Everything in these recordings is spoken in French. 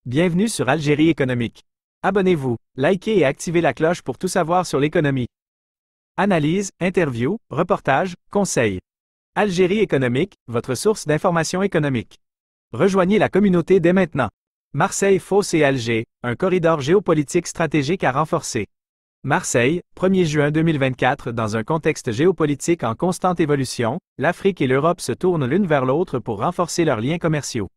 Bienvenue sur Algérie économique. Abonnez-vous, likez et activez la cloche pour tout savoir sur l'économie. Analyse, interview, reportage, conseils. Algérie économique, votre source d'information économique. Rejoignez la communauté dès maintenant. Marseille, Fos et Alger, un corridor géopolitique stratégique à renforcer. Marseille, 1er juin 2024. Dans un contexte géopolitique en constante évolution, l'Afrique et l'Europe se tournent l'une vers l'autre pour renforcer leurs liens commerciaux.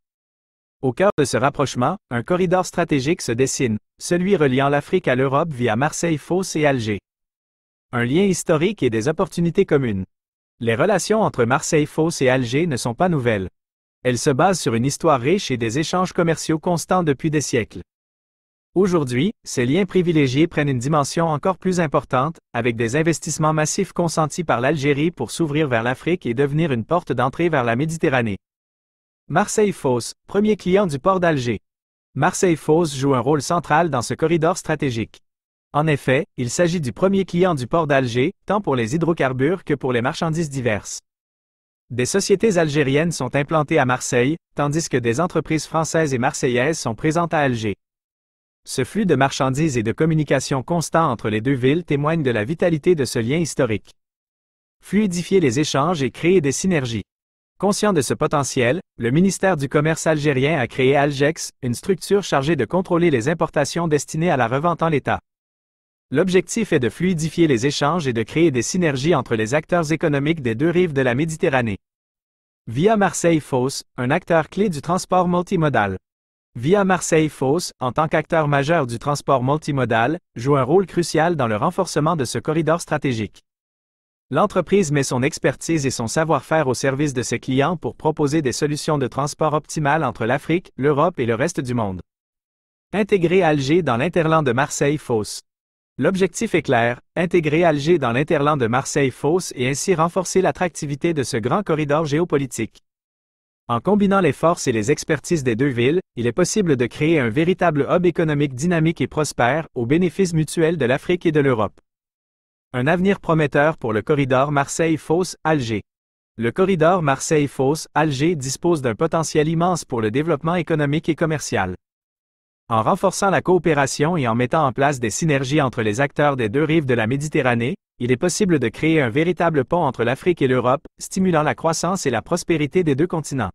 Au cœur de ce rapprochement, un corridor stratégique se dessine, celui reliant l'Afrique à l'Europe via Marseille, Fos et Alger. Un lien historique et des opportunités communes. Les relations entre Marseille, Fos et Alger ne sont pas nouvelles. Elles se basent sur une histoire riche et des échanges commerciaux constants depuis des siècles. Aujourd'hui, ces liens privilégiés prennent une dimension encore plus importante, avec des investissements massifs consentis par l'Algérie pour s'ouvrir vers l'Afrique et devenir une porte d'entrée vers la Méditerranée. Marseille-Fos, premier client du port d'Alger. Marseille-Fos joue un rôle central dans ce corridor stratégique. En effet, il s'agit du premier client du port d'Alger, tant pour les hydrocarbures que pour les marchandises diverses. Des sociétés algériennes sont implantées à Marseille, tandis que des entreprises françaises et marseillaises sont présentes à Alger. Ce flux de marchandises et de communication constant entre les deux villes témoigne de la vitalité de ce lien historique. Fluidifier les échanges et créer des synergies. Conscient de ce potentiel, le ministère du Commerce algérien a créé Algex, une structure chargée de contrôler les importations destinées à la revente en l'état. L'objectif est de fluidifier les échanges et de créer des synergies entre les acteurs économiques des deux rives de la Méditerranée. Via Marseille-Fos, un acteur clé du transport multimodal. Via Marseille-Fos, en tant qu'acteur majeur du transport multimodal, joue un rôle crucial dans le renforcement de ce corridor stratégique. L'entreprise met son expertise et son savoir-faire au service de ses clients pour proposer des solutions de transport optimales entre l'Afrique, l'Europe et le reste du monde. Intégrer Alger dans l'interland de Marseille-Fos. L'objectif est clair, intégrer Alger dans l'interland de Marseille-Fos et ainsi renforcer l'attractivité de ce grand corridor géopolitique. En combinant les forces et les expertises des deux villes, il est possible de créer un véritable hub économique dynamique et prospère, au bénéfice mutuel de l'Afrique et de l'Europe. Un avenir prometteur pour le corridor Marseille-Fos-Alger. Le corridor Marseille-Fos-Alger dispose d'un potentiel immense pour le développement économique et commercial. En renforçant la coopération et en mettant en place des synergies entre les acteurs des deux rives de la Méditerranée, il est possible de créer un véritable pont entre l'Afrique et l'Europe, stimulant la croissance et la prospérité des deux continents.